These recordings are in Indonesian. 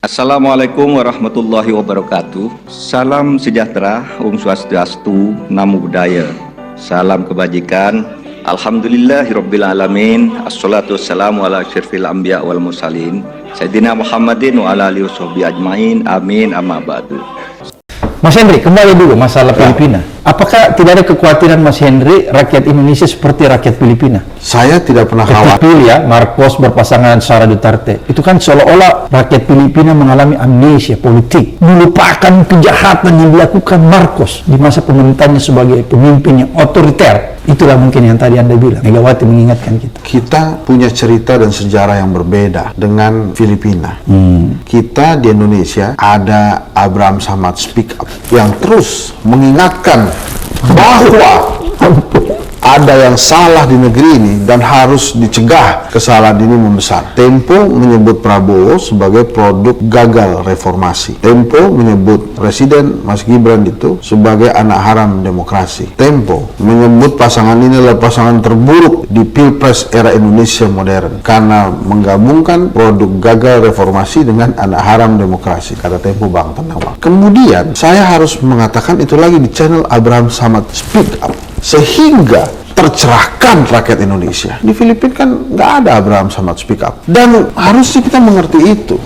Assalamualaikum warahmatullahi wabarakatuh. Salam sejahtera, Om Swastiastu, Namo Buddhaya. Salam kebajikan. Alhamdulillahirabbil alamin. Assalatu wassalamu ala asyrafil anbiya wal mursalin Sayyidina Muhammadin wa ala alihi washabihi ajmain. Amin amma ba'du. Mas Henry, kembali dulu masalah Filipina. Apakah tidak ada kekhawatiran Mas Henry rakyat Indonesia seperti rakyat Filipina? Saya tidak pernah khawatir. Betul ya, Marcos berpasangan Sara Duterte. Itu kan seolah-olah rakyat Filipina mengalami amnesia politik, melupakan kejahatan yang dilakukan Marcos di masa pemerintahannya sebagai pemimpin yang otoriter. Itulah mungkin yang tadi Anda bilang, Megawati mengingatkan kita. Kita punya cerita dan sejarah yang berbeda dengan Filipina. Kita di Indonesia ada Abraham Samad Speak Up yang terus mengingatkan bahwa ada yang salah di negeri ini dan harus dicegah kesalahan ini membesar. Tempo menyebut Prabowo sebagai produk gagal reformasi. Tempo menyebut Presiden Mas Gibran itu sebagai anak haram demokrasi. Tempo menyebut pasangan ini adalah pasangan terburuk di Pilpres era Indonesia modern karena menggabungkan produk gagal reformasi dengan anak haram demokrasi. Kata Tempo, Bang, tenang Bang. Kemudian saya harus mengatakan itu lagi di channel Abraham Samad Speak Up, sehingga tercerahkan rakyat Indonesia. Di Filipina kan nggak ada Abraham Samad Speak Up, dan harusnya kita mengerti itu,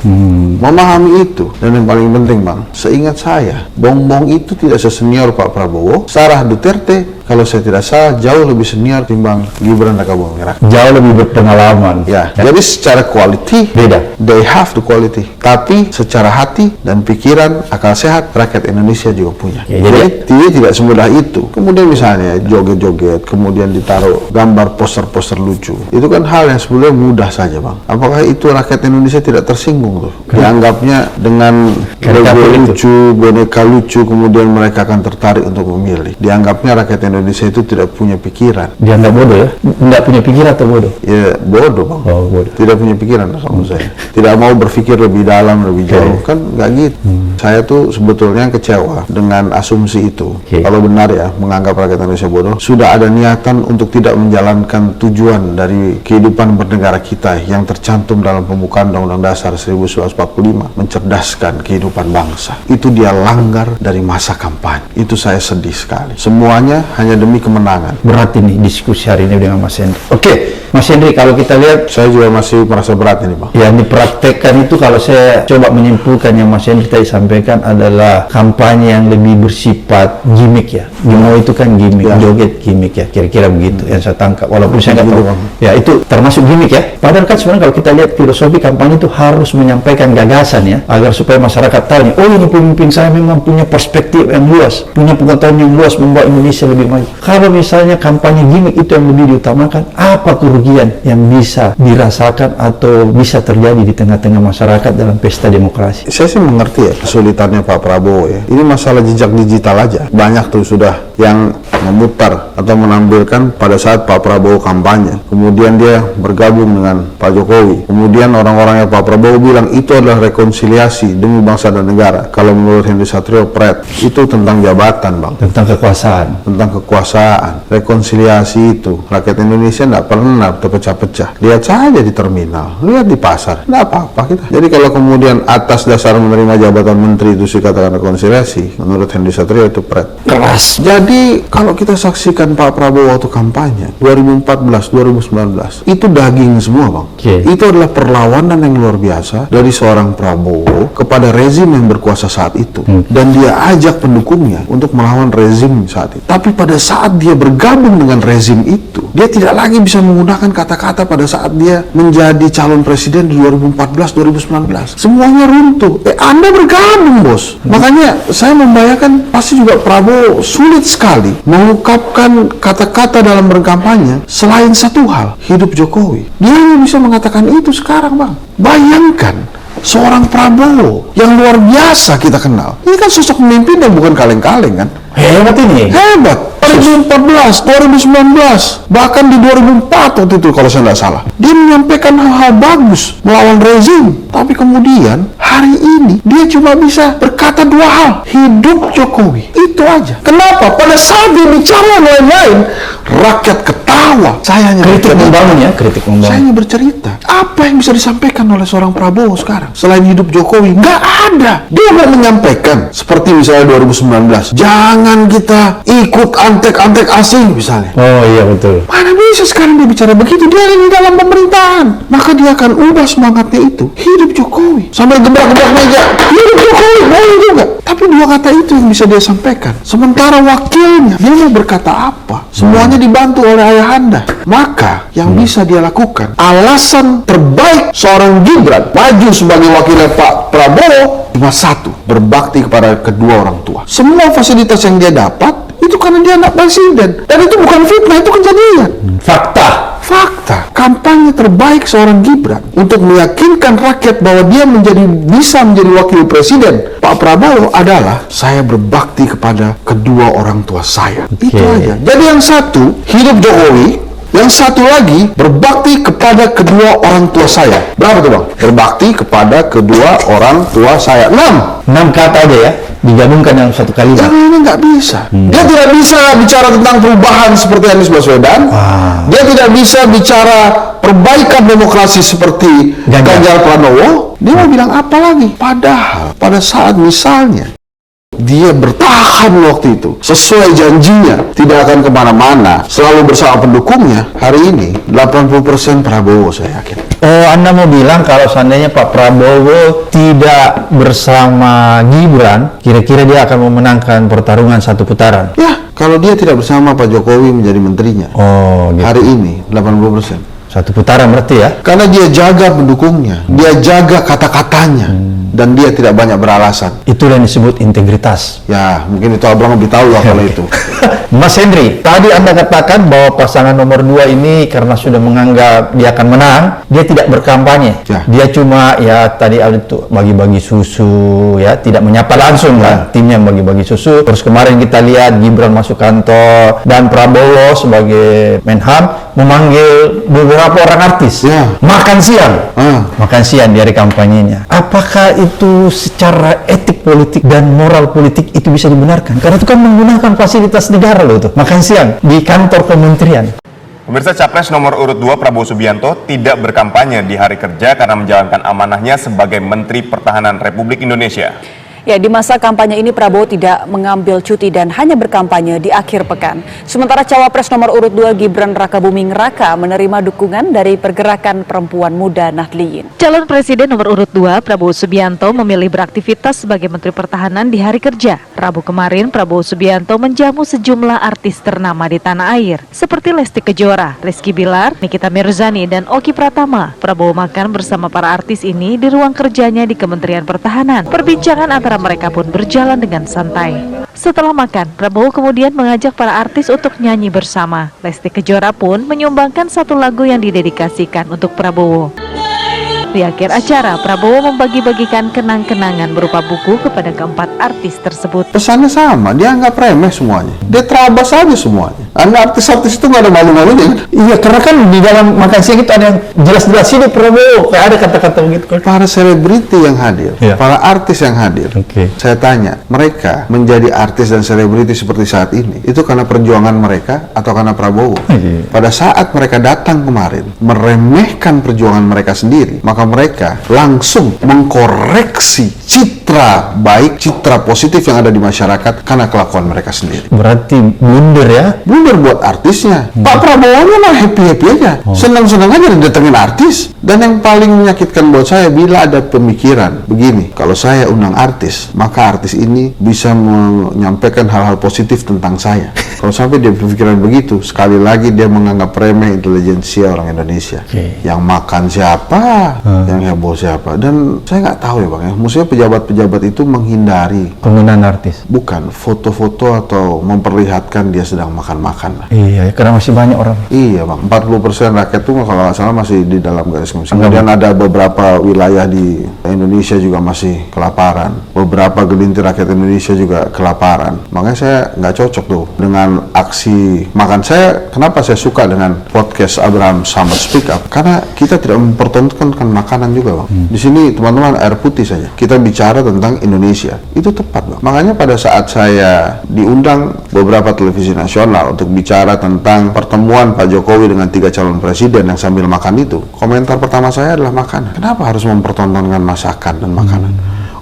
memahami itu. Dan yang paling penting Bang, seingat saya, Bongbong itu tidak sesenior Pak Prabowo. Sarah Duterte, kalau saya tidak salah, jauh lebih senior timbang Gibran Rakabuming Raka. Jauh lebih berpengalaman. Ya, jadi secara quality Beda. they have the quality. Tapi secara hati dan pikiran, akal sehat, rakyat Indonesia juga punya. Ya, jadi dia tidak semudah itu. Kemudian misalnya joget-joget, kemudian ditaruh gambar poster-poster lucu. Itu kan hal yang sebenarnya mudah saja Bang. Apakah itu rakyat Indonesia tidak tersinggung tuh? Dianggapnya dengan logo lucu, boneka lucu, kemudian mereka akan tertarik untuk memilih. Dianggapnya rakyat Indonesia itu tidak punya pikiran. Dia nggak bodoh ya? Nggak punya pikiran atau bodoh? Ya bodoh Bang. Oh, bodoh. Tidak punya pikiran kalau saya. Tidak mau berpikir lebih dalam, lebih jauh. Kan nggak gitu. Saya tuh sebetulnya kecewa dengan asumsi itu. Kalau benar ya, menganggap rakyat Indonesia bodoh, sudah ada niatan untuk tidak menjalankan tujuan dari kehidupan bernegara kita yang tercantum dalam pembukaan Undang-Undang Dasar 1945, mencerdaskan kehidupan bangsa. Itu dia langgar dari masa kampanye. Itu saya sedih sekali. Semuanya hanya demi kemenangan. Berat ini diskusi hari ini dengan Mas Henry. Oke, Mas Henry, kalau kita lihat, Saya juga masih merasa berat ini Bang. yang dipraktekkan itu, kalau saya coba menyimpulkan yang Mas Henry tadi sampaikan, adalah kampanye yang lebih bersifat gimmick ya. Demo itu kan gimmick, joget gimmick ya, kira-kira begitu yang saya tangkap. Walaupun saya nggak tahu, ya itu termasuk gimmick ya. Padahal kan sebenarnya kalau kita lihat filosofi kampanye itu harus menyampaikan gagasan ya, agar supaya masyarakat tahu nih, oh ini pemimpin saya memang punya perspektif yang luas, punya pengetahuan yang luas, membawa Indonesia lebih maju. Kalau misalnya kampanye gimmick itu yang lebih diutamakan, apa kerugian yang bisa dirasakan atau bisa terjadi di tengah-tengah masyarakat dalam pesta demokrasi? Saya sih mengerti ya kesulitannya Pak Prabowo ya. Ini masalah jejak digital aja. Banyak tuh sudah yang memutar atau menampilkan pada saat Pak Prabowo kampanye. Kemudian dia bergabung dengan Pak Jokowi. Kemudian orang-orangnya Pak Prabowo bilang itu adalah rekonsiliasi demi bangsa dan negara. Kalau menurut Henry Satrio, Pret, itu tentang jabatan Bang. Tentang kekuasaan. Tentang kekuasaan. Rekonsiliasi itu. Rakyat Indonesia tidak pernah terpecah-pecah. Lihat saja di terminal. Lihat di pasar. Tidak apa-apa kita. Jadi kalau kemudian atas dasar menerima jabatan menteri itu dikatakan rekonsiliasi, menurut Henry Satrio itu Pret. Keras. Jadi kalau kita saksikan Pak Prabowo waktu kampanye 2014, 2019, itu daging semua Bang. Itu adalah perlawanan yang luar biasa dari seorang Prabowo kepada rezim yang berkuasa saat itu. Dan dia ajak pendukungnya untuk melawan rezim saat itu. Tapi pada saat dia bergabung dengan rezim itu, dia tidak lagi bisa menggunakan kata-kata pada saat dia menjadi calon presiden di 2014, 2019. Semuanya runtuh. Anda bergabung bos. Makanya saya membayangkan pasti juga Prabowo sulit sekali mengungkapkan kata-kata dalam berkampanye selain satu hal, hidup Jokowi. Dia hanya bisa mengatakan itu sekarang Bang. Bayangkan seorang Prabowo yang luar biasa kita kenal. Ini kan sosok pemimpin yang bukan kaleng-kaleng kan. Hebat ini. Hebat. 2014, 2019, bahkan di 2004 waktu itu kalau saya nggak salah, dia menyampaikan hal-hal bagus melawan rezim. Tapi kemudian hari ini dia cuma bisa berkata dua hal, hidup Jokowi. Itu aja. Kenapa? Pada saat dia bicara yang lain-lain, rakyat ketawa. Saya hanya Kritik bercerita. membangun ya, kritik Saya membangun. hanya bercerita. Apa yang bisa disampaikan oleh seorang Prabowo sekarang selain hidup Jokowi? Nggak ada. Dia mau menyampaikan seperti misalnya 2019, jangan kita ikut antek-antek asing misalnya. Oh iya betul. Mana bisa sekarang dia bicara begitu? Dia ada di dalam pemerintahan. Maka dia akan ubah semangatnya itu. Hidup Jokowi. Sambil gebrak-gebrak meja. Hidup Jokowi. Boleh juga. Tapi dua kata itu yang bisa dia sampaikan. Sementara wakilnya, dia mau berkata apa? Semuanya dibantu oleh ayahanda. Maka yang bisa dia lakukan, alasan terbaik seorang Gibran maju sebagai wakilnya Pak Prabowo cuma satu, berbakti kepada kedua orang tua. Semua fasilitas yang dia dapat itu karena dia anak presiden, dan itu bukan fitnah, itu kejadian. Fakta. Kampanye terbaik seorang Gibran untuk meyakinkan rakyat bahwa dia bisa menjadi wakil presiden Pak Prabowo adalah saya berbakti kepada kedua orang tua saya. Itu aja. Jadi yang satu hidup Jokowi, yang satu lagi berbakti kepada kedua orang tua saya. Berapa tuh Bang? Berbakti kepada kedua orang tua saya. 6 kata aja ya, digabungkan dalam satu kalimat. Yang ini nggak bisa. Dia tidak bisa bicara tentang perubahan seperti Anies Baswedan. Dia tidak bisa bicara perbaikan demokrasi seperti Ganjar Pranowo. Dia mau bilang apa lagi? Padahal pada saat misalnya dia bertahan waktu itu sesuai janjinya, tidak akan kemana-mana, selalu bersama pendukungnya. Hari ini 80% Prabowo, saya yakin. Oh, Anda mau bilang kalau seandainya Pak Prabowo tidak bersama Gibran, kira-kira dia akan memenangkan pertarungan satu putaran? Ya, kalau dia tidak bersama Pak Jokowi menjadi menterinya. Oh, gitu. Hari ini 80%. Satu putaran berarti ya? Karena dia jaga pendukungnya, dia jaga kata-katanya, dan dia tidak banyak beralasan. Itulah yang disebut integritas. Ya, mungkin itu Abang lebih tahu lah kalau itu. Mas Hendri, tadi Anda katakan bahwa pasangan nomor 2 ini karena sudah menganggap dia akan menang, dia tidak berkampanye. Ya. Dia cuma ya tadi ada itu bagi-bagi susu ya, tidak menyapa langsung kan, timnya yang bagi-bagi susu. Terus kemarin kita lihat Gibran masuk kantor dan Prabowo sebagai Menhan memanggil beberapa orang artis makan siang. Makan siang di hari kampanyenya. Apakah itu secara etik politik dan moral politik itu bisa dibenarkan? Karena itu kan menggunakan fasilitas negara loh itu. Makan siang di kantor kementerian. Pemirsa, Capres nomor urut 2 Prabowo Subianto tidak berkampanye di hari kerja karena menjalankan amanahnya sebagai Menteri Pertahanan Republik Indonesia. Ya, di masa kampanye ini Prabowo tidak mengambil cuti dan hanya berkampanye di akhir pekan. Sementara Cawapres nomor urut 2 Gibran Rakabuming Raka menerima dukungan dari Pergerakan Perempuan Muda Nahdliyin. Calon Presiden nomor urut 2 Prabowo Subianto memilih beraktivitas sebagai Menteri Pertahanan di hari kerja. Rabu kemarin Prabowo Subianto menjamu sejumlah artis ternama di tanah air seperti Lesti Kejora, Rizky Bilar, Nikita Mirzani, dan Oki Pratama. Prabowo makan bersama para artis ini di ruang kerjanya di Kementerian Pertahanan. Perbincangan antara mereka pun berjalan dengan santai. Setelah makan, Prabowo kemudian mengajak para artis untuk nyanyi bersama. Lesti Kejora pun menyumbangkan satu lagu yang didedikasikan untuk Prabowo. Di akhir acara, Prabowo membagi-bagikan kenang-kenangan berupa buku kepada keempat artis tersebut. Pesannya sama, dia anggap remeh semuanya. Dia terabas aja semuanya. Anda artis-artis itu nggak ada malu-malunya kan? Iya, karena kan di dalam makan siang itu ada yang jelas-jelas ini Prabowo, kayak ada kata-kata begitu. Para selebriti yang hadir, para artis yang hadir, saya tanya, mereka menjadi artis dan selebriti seperti saat ini, itu karena perjuangan mereka atau karena Prabowo? Pada saat mereka datang kemarin, meremehkan perjuangan mereka sendiri, maka mereka langsung mengkoreksi citra baik, citra positif yang ada di masyarakat karena kelakuan mereka sendiri. Berarti blunder ya? Blunder buat artisnya. Pak Prabowo mah happy-happy aja, senang-senang aja didatengin artis. Dan yang paling menyakitkan buat saya bila ada pemikiran begini, kalau saya undang artis, maka artis ini bisa menyampaikan hal-hal positif tentang saya. Kalau sampai dia berpikiran begitu, sekali lagi dia menganggap remeh intelijensia orang Indonesia. Yang makan siapa, yang heboh siapa. Dan saya nggak tahu ya Bang ya, maksudnya pejabat-pejabat pejabat itu menghindari Penggunaan artis. bukan foto-foto atau memperlihatkan dia sedang makan-makan. Iya, karena masih banyak orang. Iya bang, 40% rakyat tuh kalau nggak salah masih di dalam garis kemiskinan. Kemudian ada beberapa wilayah di Indonesia juga masih kelaparan. Beberapa gelintir rakyat Indonesia juga kelaparan. Makanya saya nggak cocok tuh dengan aksi makan. Kenapa saya suka dengan podcast Abraham Samad Speak Up? Karena kita tidak mempertontonkan makanan juga bang. Di sini teman-teman air putih saja. Kita bicara tentang Indonesia. Itu tepat bang. Makanya pada saat saya diundang beberapa televisi nasional untuk bicara tentang pertemuan Pak Jokowi dengan 3 calon presiden yang sambil makan itu, komentar pertama saya adalah makanan. Kenapa harus mempertontonkan masakan dan makanan?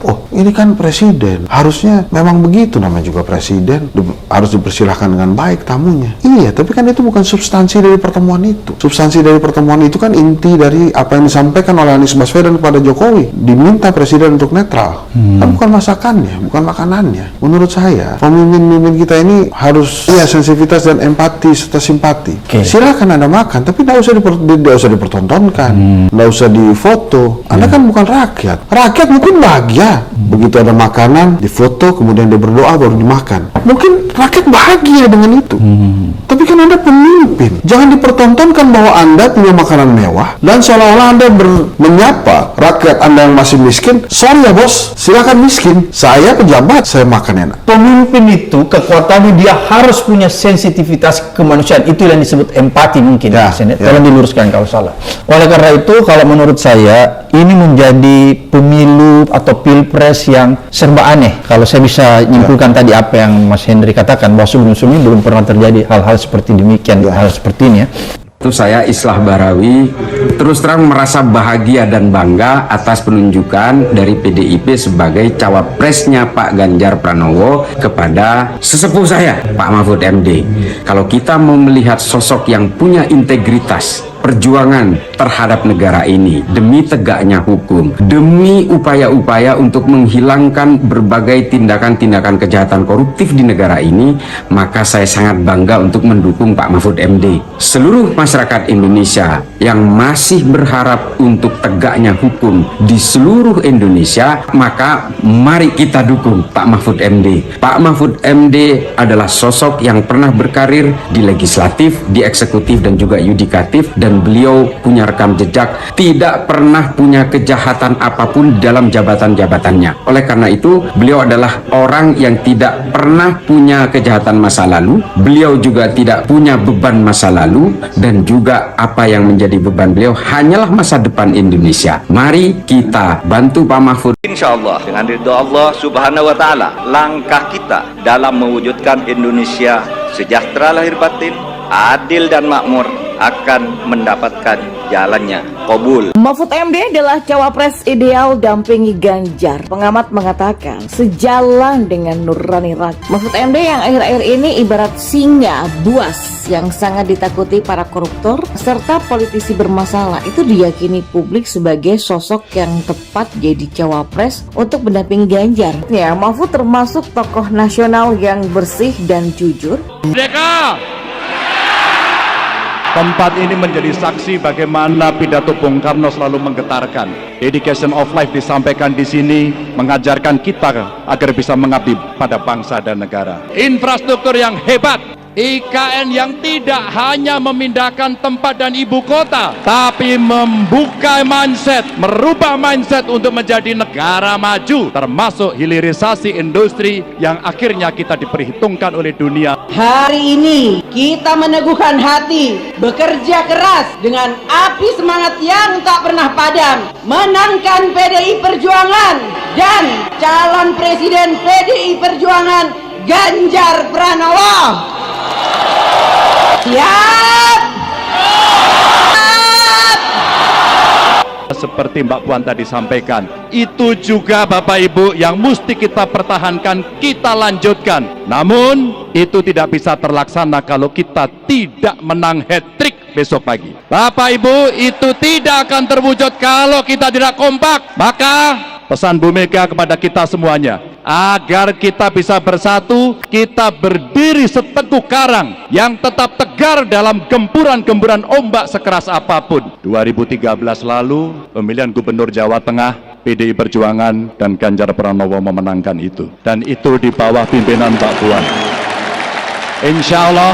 Oh, ini kan presiden. Harusnya memang begitu, namanya juga presiden. Harus dipersilahkan dengan baik tamunya. Iya, tapi kan itu bukan substansi dari pertemuan itu. Substansi dari pertemuan itu kan inti dari apa yang disampaikan oleh Anies Baswedan kepada Jokowi. Diminta presiden untuk netral. Kan bukan masakannya, bukan makanannya. Menurut saya, pemimpin-pemimpin kita ini harus sensitivitas dan empati serta simpati. Silakan Anda makan, tapi tidak usah dipertontonkan. Tidak usah difoto. Anda kan bukan rakyat. Rakyat mungkin bahagia. Begitu ada makanan, difoto, kemudian dia berdoa, baru dimakan. Mungkin rakyat bahagia dengan itu. Tapi kan Anda pemimpin. Jangan dipertontonkan bahwa Anda punya makanan mewah, dan seolah-olah Anda menyapa rakyat Anda yang masih miskin. Sorry ya bos, silakan miskin. Saya pejabat, saya makan enak. Pemimpin itu kekuatannya dia harus punya sensitivitas kemanusiaan. Itu yang disebut empati mungkin. Tolong diluruskan kalau salah. Oleh karena itu, kalau menurut saya ini menjadi pemilu atau pilpres yang serba aneh. Kalau saya bisa nyimpulkan tadi apa yang Mas Hendri katakan, bahwa sebelum-sebelumnya belum pernah terjadi hal-hal seperti demikian, hal seperti ini ya. Itu saya Islah Barawi terus terang merasa bahagia dan bangga atas penunjukan dari PDIP sebagai cawapresnya Pak Ganjar Pranowo kepada sesepuh saya Pak Mahfud MD. Kalau kita mau melihat sosok yang punya integritas, perjuangan terhadap negara ini demi tegaknya hukum, demi upaya-upaya untuk menghilangkan berbagai tindakan-tindakan kejahatan koruptif di negara ini, maka saya sangat bangga untuk mendukung Pak Mahfud MD. Seluruh masyarakat Indonesia yang masih berharap untuk tegaknya hukum di seluruh Indonesia, maka mari kita dukung Pak Mahfud MD. Pak Mahfud MD adalah sosok yang pernah berkarir di legislatif, di eksekutif dan juga yudikatif, dan beliau punya rekam jejak tidak pernah punya kejahatan apapun dalam jabatan-jabatannya. Oleh karena itu, beliau adalah orang yang tidak pernah punya kejahatan masa lalu. Beliau juga tidak punya beban masa lalu, dan juga apa yang menjadi beban beliau hanyalah masa depan Indonesia. Mari kita bantu Pak Mahfud. Insya Allah dengan ridho Allah Subhanahu wa Ta'ala, langkah kita dalam mewujudkan Indonesia sejahtera lahir batin, adil dan makmur akan mendapatkan jalannya. Qabul. Mahfud MD adalah cawapres ideal dampingi Ganjar. Pengamat mengatakan sejalan dengan nurani rakyat. Mahfud MD yang akhir-akhir ini ibarat singa buas yang sangat ditakuti para koruptor serta politisi bermasalah, itu diyakini publik sebagai sosok yang tepat jadi cawapres untuk mendampingi Ganjar. Ya, Mahfud termasuk tokoh nasional yang bersih dan jujur. Merdeka! Tempat ini menjadi saksi bagaimana pidato Bung Karno selalu menggetarkan. Dedication of life disampaikan di sini, mengajarkan kita agar bisa mengabdi pada bangsa dan negara. Infrastruktur yang hebat, IKN yang tidak hanya memindahkan tempat dan ibu kota, tapi membuka mindset, merubah mindset untuk menjadi negara maju, termasuk hilirisasi industri yang akhirnya kita diperhitungkan oleh dunia. Hari ini kita meneguhkan hati, bekerja keras dengan api semangat yang tak pernah padam, menangkan PDI Perjuangan dan calon presiden PDI Perjuangan Ganjar Pranowo. Siap! Seperti Mbak Puan tadi sampaikan, itu juga Bapak Ibu yang mesti kita pertahankan, kita lanjutkan. Namun itu tidak bisa terlaksana kalau kita tidak menang hat-trick besok pagi. Bapak Ibu, itu tidak akan terwujud kalau kita tidak kompak. Maka pesan Bu Mega kepada kita semuanya, agar kita bisa bersatu, kita berdiri seteguh karang yang tetap tegar dalam gempuran-gempuran ombak sekeras apapun. 2013 lalu, pemilihan Gubernur Jawa Tengah, PDI Perjuangan dan Ganjar Pranowo memenangkan itu. Dan itu di bawah pimpinan Mbak Puan. Insya Allah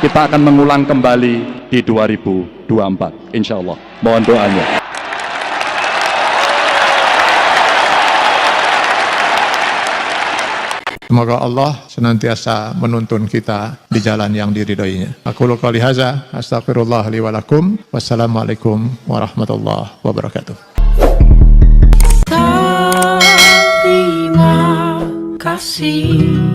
kita akan mengulang kembali di 2024. Insya Allah. Mohon doanya. Semoga Allah senantiasa menuntun kita di jalan yang diridhoinya. Aku qouli hadza, astaghfirullah li wa lakum. Wassalamualaikum warahmatullahi wabarakatuh. Terima kasih.